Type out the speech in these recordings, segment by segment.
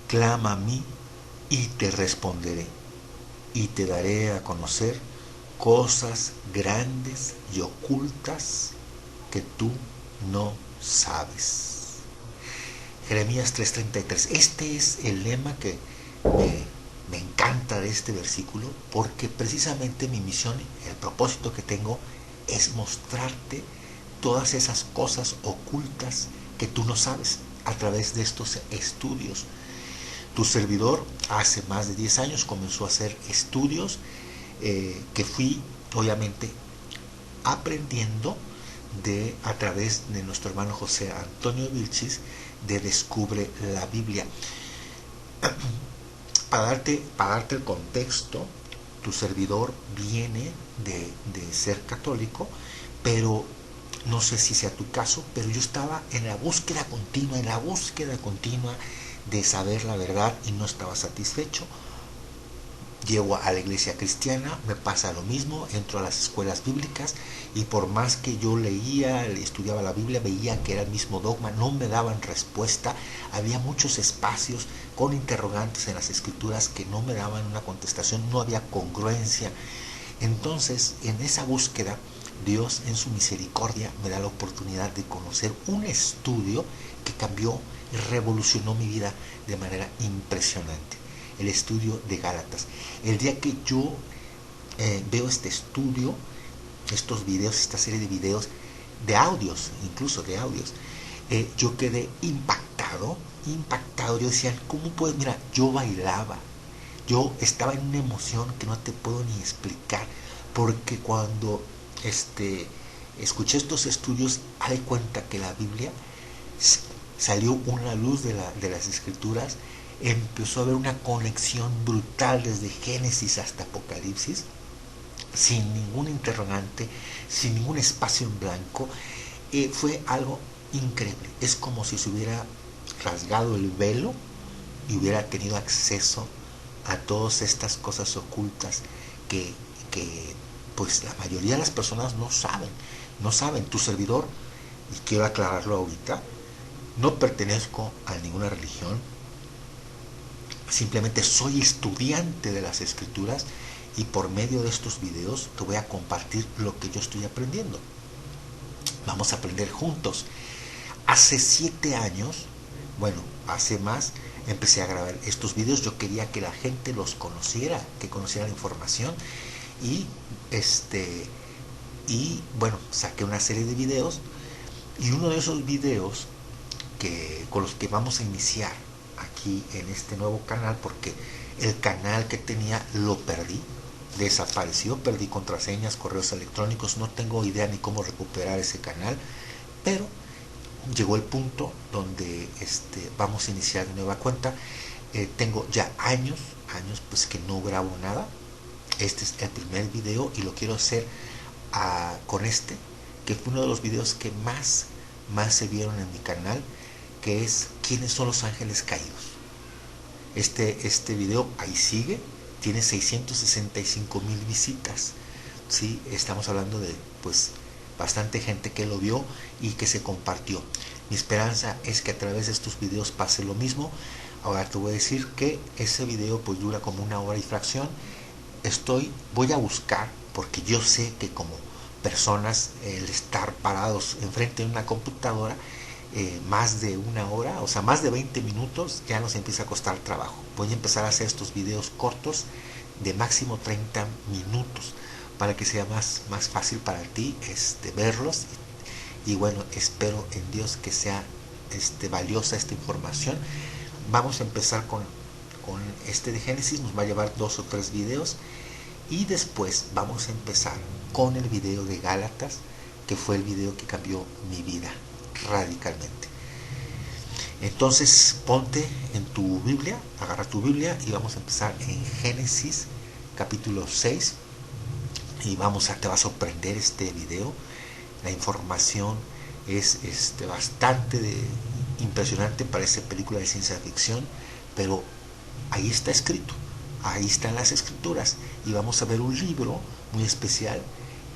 clama a mí y te responderé y te daré a conocer cosas grandes y ocultas que tú no sabes. Jeremías 3:33. Este es el lema que me encanta de este versículo, porque precisamente mi misión, el propósito que tengo, es mostrarte todas esas cosas ocultas que tú no sabes a través de estos estudios. Tu servidor hace más de 10 años comenzó a hacer estudios que fui obviamente aprendiendo a través de nuestro hermano José Antonio Vilchis de Descubre la Biblia. Para darte el contexto, tu servidor viene de ser católico, pero no sé si sea tu caso, pero yo estaba en la búsqueda continua de saber la verdad y no estaba satisfecho. Llego a la iglesia cristiana, me pasa lo mismo, entro a las escuelas bíblicas y por más que yo leía, estudiaba la Biblia, veía que era el mismo dogma, no me daban respuesta, había muchos espacios con interrogantes en las escrituras que no me daban una contestación, no había congruencia. Entonces, en esa búsqueda, Dios en su misericordia me da la oportunidad de conocer un estudio que cambió y revolucionó mi vida de manera impresionante. El estudio de Gálatas. El día que yo veo este estudio, estos videos, esta serie de videos, de audios, incluso de audios, yo quedé impactado. Yo decía, ¿cómo puedes? Mira, yo bailaba, yo estaba en una emoción que no te puedo ni explicar, porque cuando escuché estos estudios, hay cuenta que la Biblia salió una luz de las escrituras, empezó a haber una conexión brutal desde Génesis hasta Apocalipsis, sin ningún interrogante, sin ningún espacio en blanco. Fue algo increíble. Es como si se hubiera rasgado el velo y hubiera tenido acceso a todas estas cosas ocultas que pues la mayoría de las personas no saben. Tu servidor, y quiero aclararlo ahorita, no pertenezco a ninguna religión, simplemente soy estudiante de las escrituras y por medio de estos videos te voy a compartir lo que yo estoy aprendiendo. Vamos a aprender juntos. Hace 7 años, bueno, hace más, empecé a grabar estos videos. Yo quería que la gente los conociera, que conociera la información y bueno, saqué una serie de videos y uno de esos videos con los que vamos a iniciar aquí en este nuevo canal, porque el canal que tenía lo perdí, desapareció, perdí contraseñas, correos electrónicos, no tengo idea ni cómo recuperar ese canal, pero llegó el punto donde vamos a iniciar nueva cuenta. Tengo ya años pues que no grabo nada. Este es el primer video y lo quiero hacer con que fue uno de los videos que más se vieron en mi canal, que es ¿quiénes son los ángeles caídos? Este video ahí sigue, tiene 665,000 visitas. ¿Sí? Estamos hablando de pues bastante gente que lo vio y que se compartió. Mi esperanza es que a través de estos videos pase lo mismo. Ahora te voy a decir que ese video pues dura como 1 hora y fracción. Voy a buscar, porque yo sé que como personas el estar parados enfrente de una computadora más de 1 hora, o sea, más de 20 minutos, ya nos empieza a costar trabajo. Voy a empezar a hacer estos videos cortos de máximo 30 minutos para que sea más fácil para ti verlos. Y bueno, espero en Dios que sea valiosa esta información. Vamos a empezar con este de Génesis, nos va a llevar 2 o 3 videos y después vamos a empezar con el video de Gálatas, que fue el video que cambió mi vida radicalmente. Entonces ponte en tu Biblia, agarra tu Biblia y vamos a empezar en Génesis capítulo 6 y te va a sorprender este video. La información es bastante impresionante, parece película de ciencia ficción, pero ahí está escrito, ahí están las escrituras y vamos a ver un libro muy especial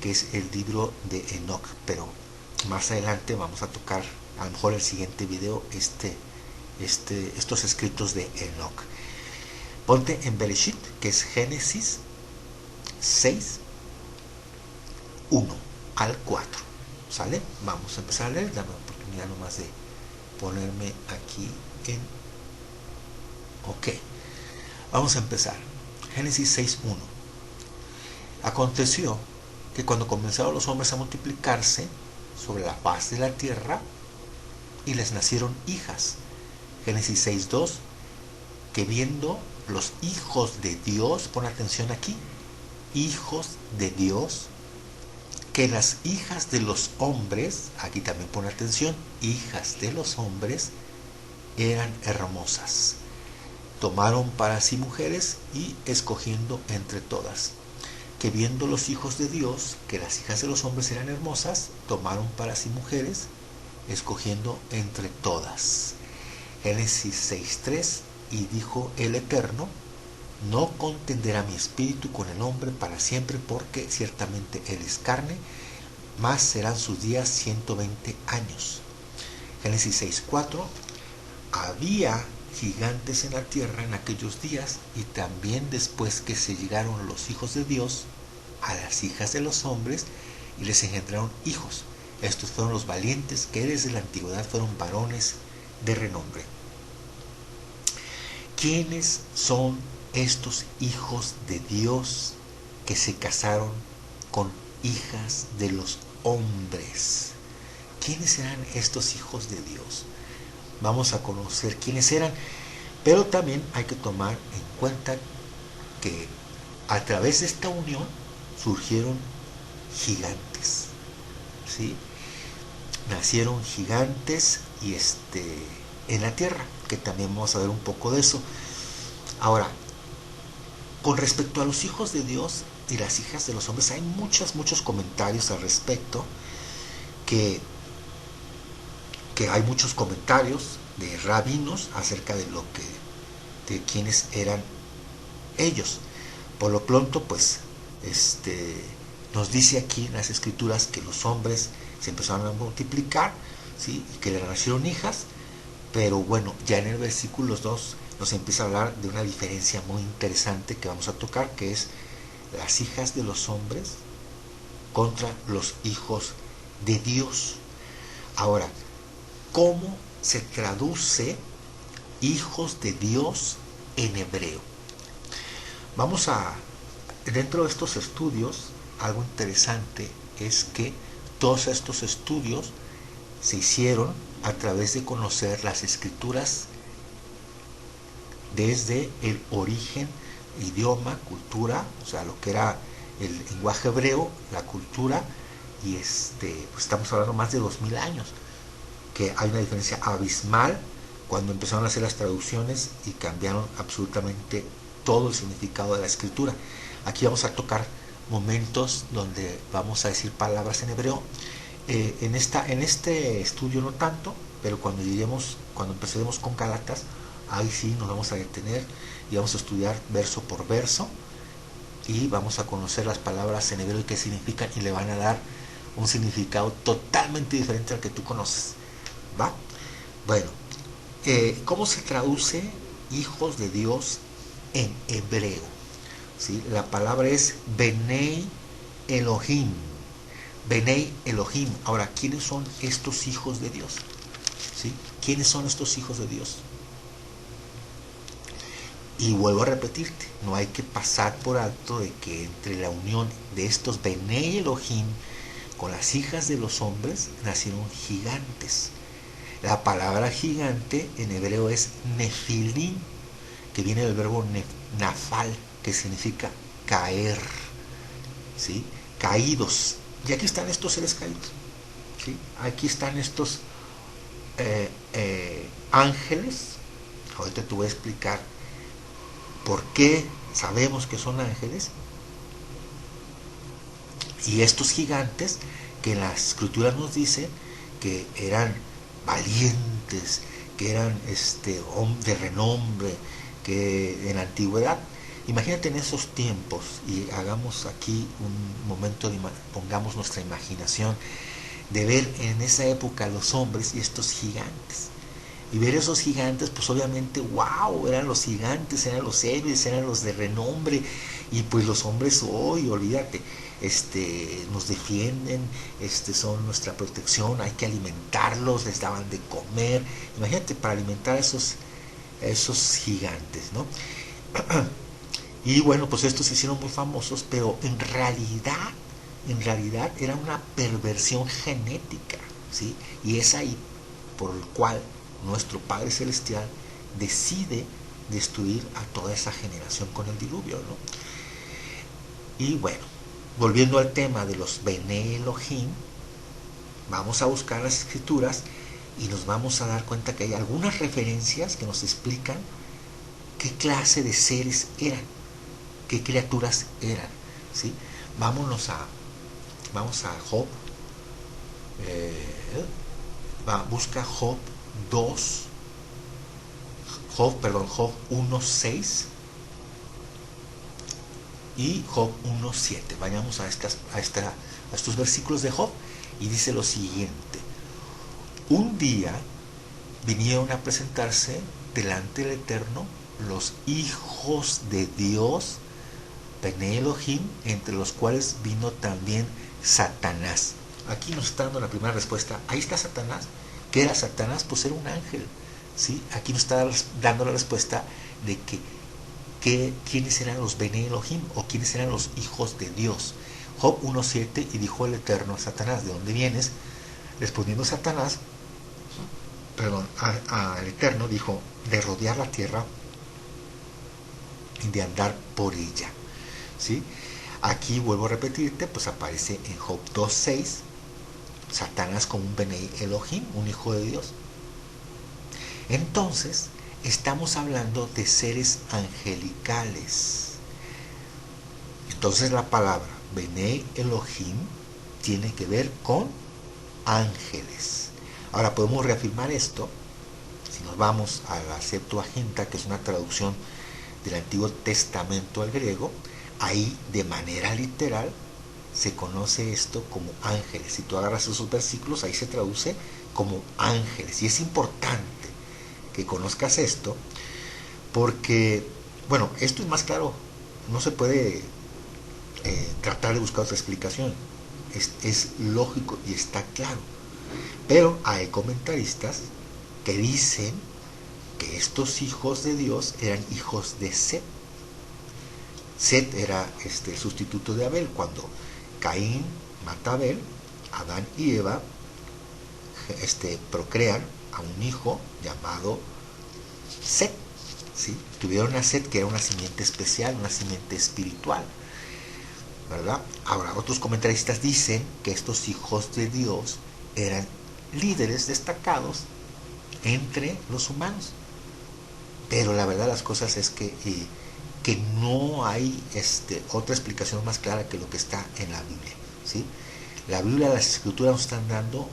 que es el libro de Enoch, pero más adelante vamos a tocar, a lo mejor el siguiente video, estos escritos de Enoch. Ponte en Bereshit, que es Génesis 6, 1 al 4. ¿Sale? Vamos a empezar a leer. Dame la oportunidad nomás de ponerme aquí en... Ok. Vamos a empezar. Génesis 6, 1. Aconteció que cuando comenzaron los hombres a multiplicarse sobre la faz de la tierra, y les nacieron hijas. Génesis 6, 2. Que viendo los hijos de Dios, pon atención aquí, hijos de Dios, que las hijas de los hombres, aquí también pon atención, hijas de los hombres, eran hermosas. Tomaron para sí mujeres y escogiendo entre todas. Que viendo los hijos de Dios, que las hijas de los hombres eran hermosas, tomaron para sí mujeres, escogiendo entre todas. Génesis 6:3. Y dijo el Eterno: no contenderá mi espíritu con el hombre para siempre, porque ciertamente él es carne, mas serán sus días 120 años. Génesis 6:4. Había gigantes en la tierra en aquellos días, y también después que se llegaron los hijos de Dios a las hijas de los hombres, y les engendraron hijos. Estos fueron los valientes que desde la antigüedad fueron varones de renombre. ¿Quiénes son estos hijos de Dios que se casaron con hijas de los hombres? ¿Quiénes eran estos hijos de Dios? Vamos a conocer quiénes eran, pero también hay que tomar en cuenta que a través de esta unión surgieron gigantes, ¿sí? Nacieron gigantes y en la tierra, que también vamos a ver un poco de eso. Ahora, con respecto a los hijos de Dios y las hijas de los hombres, hay muchos comentarios al respecto, que hay muchos comentarios de rabinos acerca de de quiénes eran ellos. Por lo pronto, pues, nos dice aquí en las escrituras que los hombres se empezaron a multiplicar, ¿sí? Y que le nacieron hijas. Pero bueno, ya en el versículo 2 nos empieza a hablar de una diferencia muy interesante que vamos a tocar, que es las hijas de los hombres contra los hijos de Dios. Ahora, ¿cómo se traduce hijos de Dios en hebreo? Dentro de estos estudios, algo interesante es que todos estos estudios se hicieron a través de conocer las escrituras desde el origen, idioma, cultura, o sea, lo que era el lenguaje hebreo, la cultura, y pues estamos hablando más de 2000 años, que hay una diferencia abismal cuando empezaron a hacer las traducciones y cambiaron absolutamente todo el significado de la escritura. Aquí vamos a tocar momentos donde vamos a decir palabras en hebreo. En este estudio no tanto, pero cuando empecemos con Gálatas, ahí sí nos vamos a detener y vamos a estudiar verso por verso, y vamos a conocer las palabras en hebreo y qué significan, y le van a dar un significado totalmente diferente al que tú conoces. ¿Va? Bueno, ¿cómo se traduce hijos de Dios en hebreo? ¿Sí? La palabra es Benei Elohim. Benei Elohim. Ahora, ¿quiénes son estos hijos de Dios? ¿Sí? ¿Quiénes son estos hijos de Dios? Y vuelvo a repetirte, no hay que pasar por alto de que entre la unión de estos Benei Elohim con las hijas de los hombres nacieron gigantes. La palabra gigante en hebreo es nefilim, que viene del verbo nafal, que significa caer, ¿sí? Caídos. Y aquí están estos seres caídos, ¿sí? Aquí están estos ángeles. Ahorita te voy a explicar por qué sabemos que son ángeles. Y estos gigantes que en las escrituras nos dicen que eran valientes, que eran de renombre, que en la antigüedad, imagínate en esos tiempos, y hagamos aquí un momento, pongamos nuestra imaginación de ver en esa época los hombres y estos gigantes. Y ver esos gigantes, pues obviamente, wow, eran los gigantes, eran los héroes, eran los de renombre. Y pues los hombres hoy, olvídate, nos defienden, son nuestra protección, hay que alimentarlos, les daban de comer. Imagínate, para alimentar a esos gigantes, ¿no? Y bueno, pues estos se hicieron muy famosos, pero en realidad era una perversión genética, ¿sí? Y es ahí por el cual nuestro Padre Celestial decide destruir a toda esa generación con el diluvio, ¿no? Y bueno, volviendo al tema de los Bene Elohim, vamos a buscar las escrituras y nos vamos a dar cuenta que hay algunas referencias que nos explican qué clase de seres eran, qué criaturas eran, ¿sí? Vamos a Job, busca Job 2, Job 1.6 y Job 1.7. Vayamos a estos versículos de Job y dice lo siguiente: un día vinieron a presentarse delante del Eterno los hijos de Dios, Bene Elohim, entre los cuales vino también Satanás. Aquí nos está dando la primera respuesta. Ahí está Satanás. ¿Qué era Satanás? Pues era un ángel, ¿sí? Aquí nos está dando la respuesta de quiénes eran los Bene Elohim, o quiénes eran los hijos de Dios. Job 1.7: y dijo el Eterno a Satanás: ¿de dónde vienes? Respondiendo Satanás, al Eterno dijo: de rodear la tierra y de andar por ella, ¿sí? Aquí vuelvo a repetirte, pues aparece en Job 2.6 Satanás como un Bene Elohim, un hijo de Dios. Entonces estamos hablando de seres angelicales. Entonces la palabra Bene Elohim tiene que ver con ángeles. Ahora podemos reafirmar esto si nos vamos a la Septuaginta, que es una traducción del Antiguo Testamento al griego. Ahí de manera literal se conoce esto como ángeles. Si tú agarras esos versículos, ahí se traduce como ángeles. Y es importante que conozcas esto porque, bueno, esto es más claro, no se puede tratar de buscar otra explicación. Es lógico y está claro. Pero hay comentaristas que dicen que estos hijos de Dios eran hijos de Set. Set era el sustituto de Abel. Cuando Caín mata a Abel, Adán y Eva procrean a un hijo llamado Set, ¿sí? Tuvieron a Set, que era una simiente especial, una simiente espiritual, ¿verdad? Ahora, otros comentaristas dicen que estos hijos de Dios eran líderes destacados entre los humanos. Pero la verdad de las cosas es que no hay otra explicación más clara que lo que está en la Biblia, ¿sí? La Biblia, las escrituras nos están dando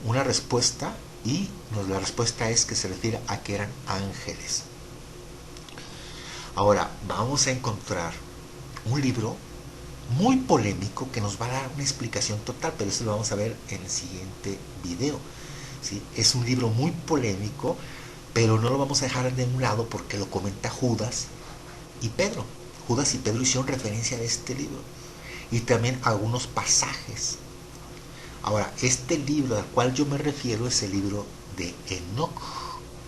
una respuesta, y la respuesta es que se refiere a que eran ángeles. Ahora vamos a encontrar un libro muy polémico que nos va a dar una explicación total, pero eso lo vamos a ver en el siguiente video, ¿sí? Es un libro muy polémico, pero no lo vamos a dejar de un lado porque lo comenta Judas y Pedro. Judas y Pedro hicieron referencia a este libro y también a algunos pasajes. Ahora, este libro al cual yo me refiero es el libro de Enoch,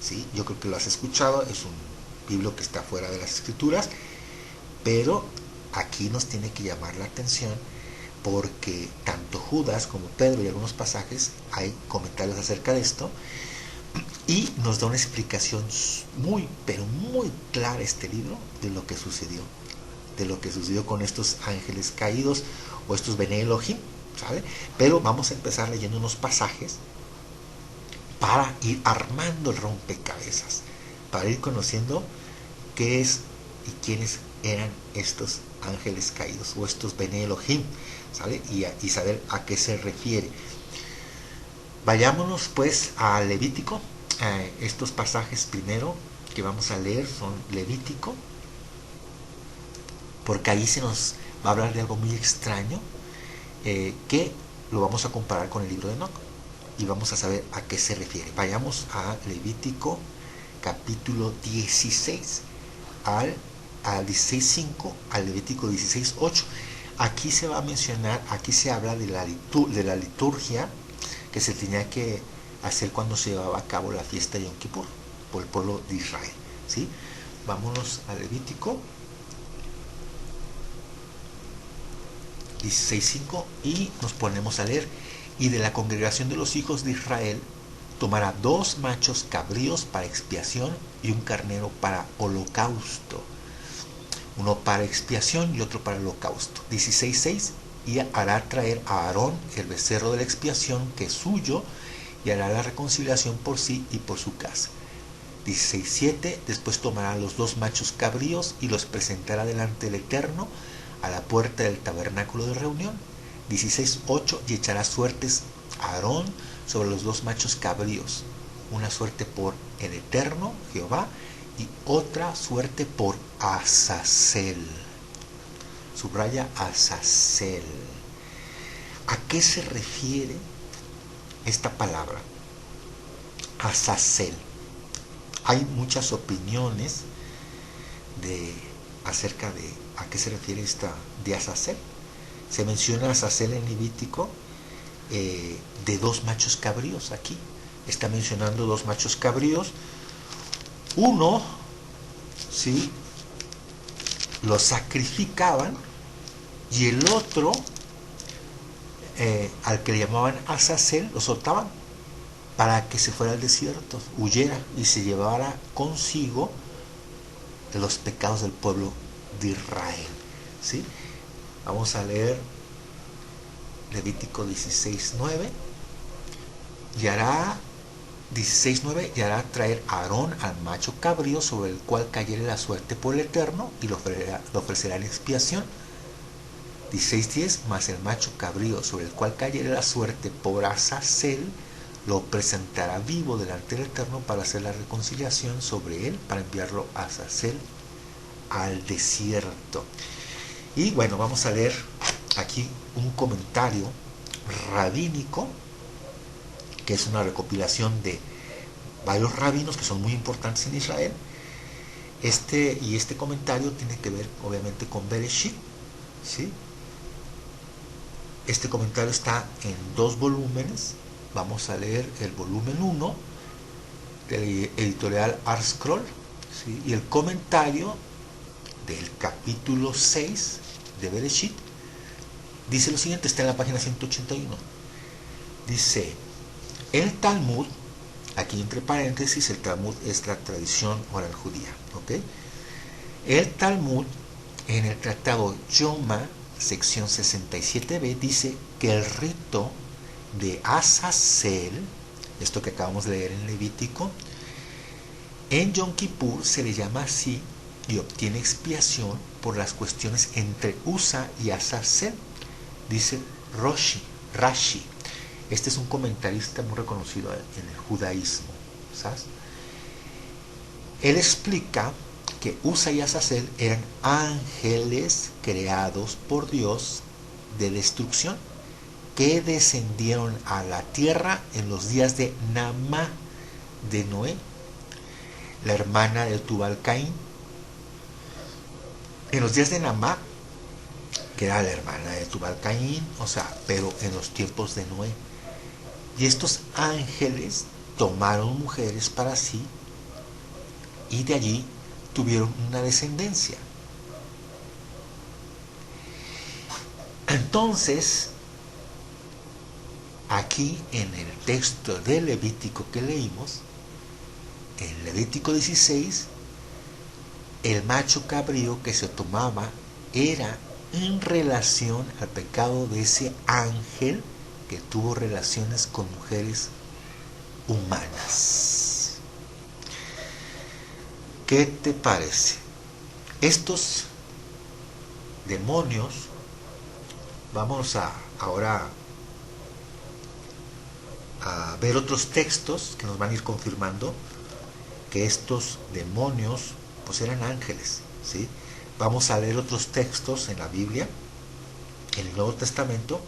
¿sí? Yo creo que lo has escuchado, es un libro que está fuera de las escrituras, pero aquí nos tiene que llamar la atención porque tanto Judas como Pedro y algunos pasajes hay comentarios acerca de esto, y nos da una explicación muy, pero muy clara este libro de lo que sucedió con estos ángeles caídos o estos Bene Elohim, ¿sabe? Pero vamos a empezar leyendo unos pasajes para ir armando el rompecabezas, para ir conociendo qué es y quiénes eran estos ángeles caídos o estos Bene Elohim, ¿sale? Y saber a qué se refiere. Vayámonos pues a Levítico. Estos pasajes primero que vamos a leer son Levítico, porque ahí se nos va a hablar de algo muy extraño, que lo vamos a comparar con el libro de Enoch. y vamos a saber a qué se refiere. Vayamos a Levítico capítulo 16, al 16.5 al Levítico 16.8. Aquí se va a mencionar, aquí se habla de la liturgia que se tenía que hacer cuando se llevaba a cabo la fiesta de Yom Kippur por el pueblo de Israel, ¿sí? Vámonos a Levítico 16.5 y nos ponemos a leer. Y de la congregación de los hijos de Israel tomará 2 machos cabríos para expiación y un carnero para holocausto. Uno para expiación y otro para holocausto. 16.6. Y hará traer a Aarón el becerro de la expiación que es suyo, y hará la reconciliación por sí y por su casa. 16.7. Después tomará los 2 machos cabríos y los presentará delante del Eterno a la puerta del tabernáculo de reunión. 16.8. Y echará suertes a Aarón sobre los 2 machos cabríos, una suerte por el Eterno Jehová y otra suerte por Azazel. Subraya Azazel. ¿A qué se refiere esta palabra? Azazel. Hay muchas opiniones acerca de a qué se refiere esta de Azazel. Se menciona Azazel en Levítico de 2 machos cabríos. Aquí está mencionando 2 machos cabríos. Uno, ¿sí?, lo sacrificaban, y el otro, al que le llamaban Azazel, lo soltaban para que se fuera al desierto, huyera y se llevara consigo de los pecados del pueblo de Israel, ¿sí? Vamos a leer Levítico 16.9. Y hará 16.9. Y hará traer a Aarón al macho cabrío sobre el cual cayere la suerte por el Eterno, y lo ofrecerá en expiación. 16.10. Mas el macho cabrío sobre el cual cayere la suerte por Azazel lo presentará vivo delante del Eterno para hacer la reconciliación sobre él, para enviarlo a Azazel al desierto. Y bueno, vamos a leer aquí un comentario rabínico, que es una recopilación de varios rabinos que son muy importantes en Israel. Este comentario tiene que ver obviamente con Bereshit, ¿sí? Este comentario está en 2 volúmenes. Vamos a leer el volumen 1 del editorial ArtScroll, ¿sí? Y el comentario del capítulo 6 de Bereshit dice lo siguiente, está en la página 181. Dice: el Talmud, aquí entre paréntesis, el Talmud es la tradición oral judía, ¿ok? El Talmud, en el tratado Yoma, sección 67b, dice que el rito de Azazel, esto que acabamos de leer en Levítico, en Yom Kippur se le llama así y obtiene expiación por las cuestiones entre Usa y Azazel, dice Rashi. Este es un comentarista muy reconocido en el judaísmo, ¿sabes? Él explica que Usa y Azazel eran ángeles creados por Dios de destrucción que descendieron a la tierra en los días de Namá de Noé, la hermana de Tubal-Caín. En los días de Namá, que era la hermana de Tubal-Caín, o sea, pero en los tiempos de Noé. Y estos ángeles tomaron mujeres para sí y de allí tuvieron una descendencia. Entonces, aquí en el texto de Levítico que leímos, en Levítico 16, el macho cabrío que se tomaba era en relación al pecado de ese ángel que tuvo relaciones con mujeres humanas. ¿Qué te parece? Estos demonios, vamos ahora a ver otros textos que nos van a ir confirmando que estos demonios pues eran ángeles, ¿sí? Vamos a leer otros textos en la Biblia, en el Nuevo Testamento,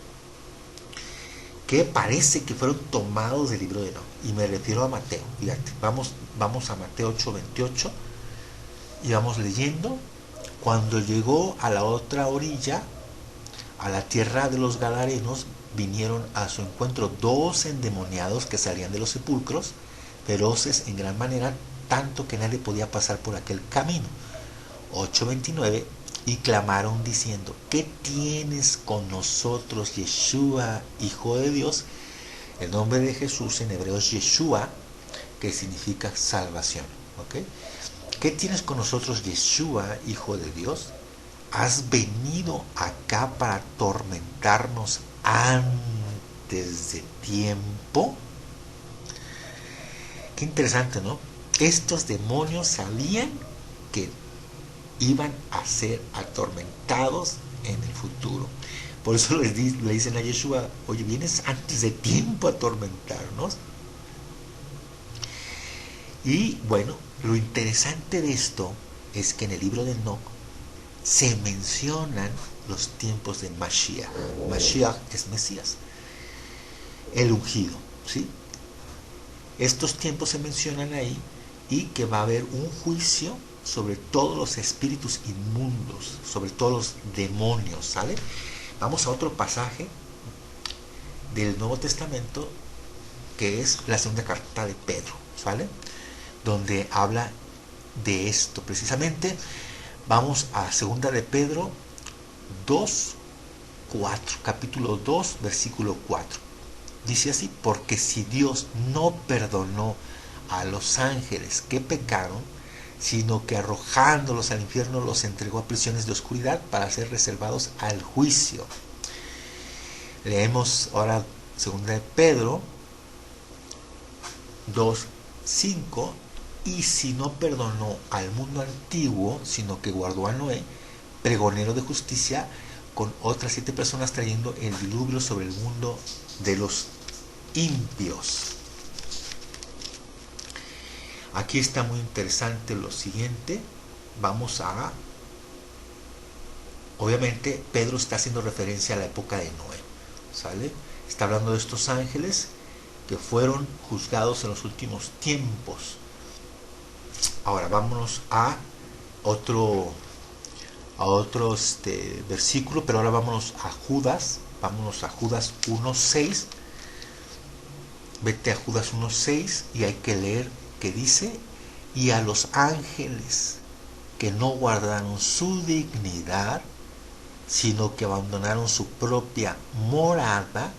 que parece que fueron tomados del libro de Enoch. Y me refiero a Mateo. Fíjate, vamos a Mateo 8:28 y vamos leyendo. Cuando llegó a la otra orilla, a la tierra de los Gadarenos, vinieron a su encuentro 2 endemoniados que salían de los sepulcros, feroces en gran manera, tanto que nadie podía pasar por aquel camino. 8:29, y clamaron diciendo: ¿qué tienes con nosotros, Yeshua, Hijo de Dios? El nombre de Jesús en hebreo es Yeshua, que significa salvación. ¿Okay? ¿Qué tienes con nosotros, Yeshua, Hijo de Dios? ¿Has venido acá para atormentarnos antes de tiempo? Qué interesante, ¿no? Estos demonios sabían que iban a ser atormentados en el futuro. Por eso le dicen a Yeshua: oye, vienes antes de tiempo a atormentarnos. Y bueno, lo interesante de esto es que en el libro de Enoch se mencionan los tiempos de Mashiach. Mashiach es Mesías, el ungido, ¿sí? Estos tiempos se mencionan ahí, y que va a haber un juicio sobre todos los espíritus inmundos, sobre todos los demonios, ¿sale? Vamos a otro pasaje del Nuevo Testamento, que es la segunda carta de Pedro, ¿sale? Donde habla de esto precisamente. Vamos a segunda de Pedro 2:4, capítulo 2, versículo 4. Dice así: porque si Dios no perdonó a los ángeles que pecaron, sino que arrojándolos al infierno los entregó a prisiones de oscuridad para ser reservados al juicio. Leemos ahora 2 de Pedro 2:5. Y si no perdonó al mundo antiguo, sino que guardó a Noé, pregonero de justicia, con otras 7 personas, trayendo el diluvio sobre el mundo de los impios. Aquí está muy interesante lo siguiente. Obviamente Pedro está haciendo referencia a la época de Noé, ¿sale? Está hablando de estos ángeles que fueron juzgados en los últimos tiempos. Ahora vámonos a otro versículo, pero ahora vámonos a Judas 1:6. Vete a Judas 1:6 y hay que leer que dice: y a los ángeles que no guardaron su dignidad, sino que abandonaron su propia morada,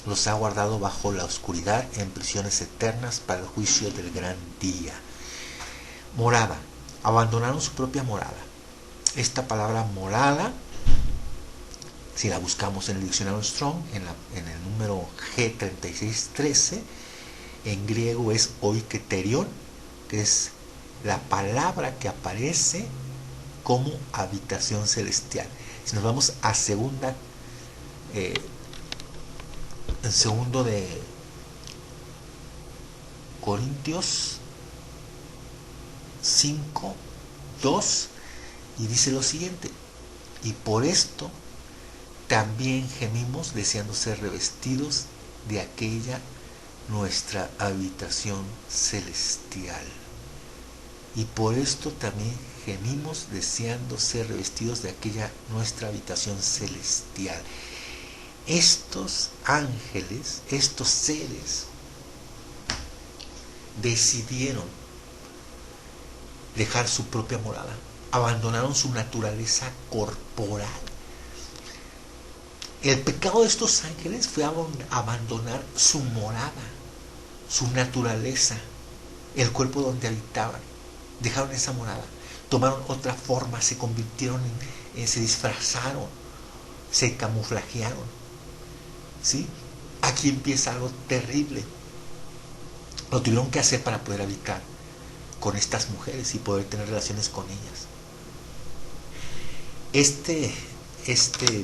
los ha guardado bajo la oscuridad en prisiones eternas para el juicio del gran día. Morada, abandonaron su propia morada. Esta palabra morada, si la buscamos en el diccionario Strong, en el número G3613, en griego es oiketerion, que es la palabra que aparece como habitación celestial. Si nos vamos a en segundo de Corintios 5:2, y dice lo siguiente: y por esto también gemimos deseando ser revestidos de aquella nuestra habitación celestial. Y por esto también gemimos deseando ser revestidos de aquella nuestra habitación celestial. Estos ángeles, estos seres, decidieron dejar su propia morada, abandonaron su naturaleza corporal. El pecado de estos ángeles fue abandonar su morada, su naturaleza, el cuerpo donde habitaban. Dejaron esa morada, tomaron otra forma, se convirtieron se disfrazaron, se camuflajearon, ¿sí? Aquí empieza algo terrible. Lo tuvieron que hacer para poder habitar con estas mujeres y poder tener relaciones con ellas. Este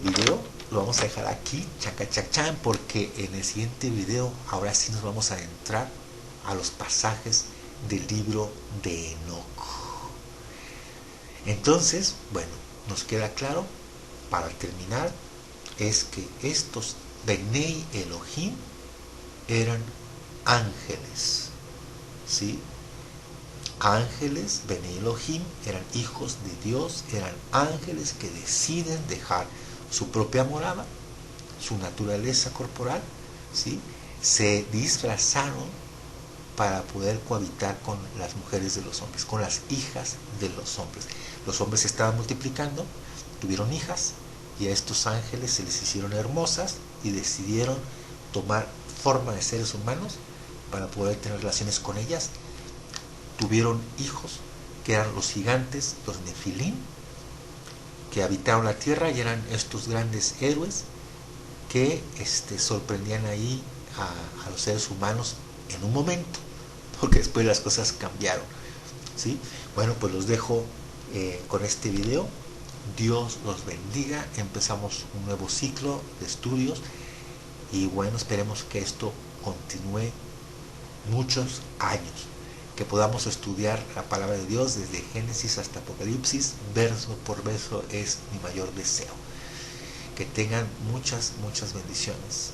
video lo vamos a dejar aquí, chacachachan, porque en el siguiente video ahora sí nos vamos a adentrar a los pasajes del libro de Enoch. Entonces, bueno, nos queda claro, para terminar, es que estos Benei Elohim eran ángeles, ¿sí? Ángeles, Benei Elohim, eran hijos de Dios, eran ángeles que deciden dejar su propia morada, su naturaleza corporal, ¿sí? Se disfrazaron para poder cohabitar con las mujeres de los hombres, con las hijas de los hombres. Los hombres se estaban multiplicando, tuvieron hijas, y a estos ángeles se les hicieron hermosas y decidieron tomar forma de seres humanos para poder tener relaciones con ellas. Tuvieron hijos que eran los gigantes, los nefilim, que habitaron la tierra y eran estos grandes héroes que sorprendían ahí a los seres humanos en un momento, porque después las cosas cambiaron, ¿sí? Bueno, pues los dejo con este video. Dios los bendiga. Empezamos un nuevo ciclo de estudios y bueno, esperemos que esto continúe muchos años, que podamos estudiar la palabra de Dios desde Génesis hasta Apocalipsis, verso por verso. Es mi mayor deseo. Que tengan muchas bendiciones.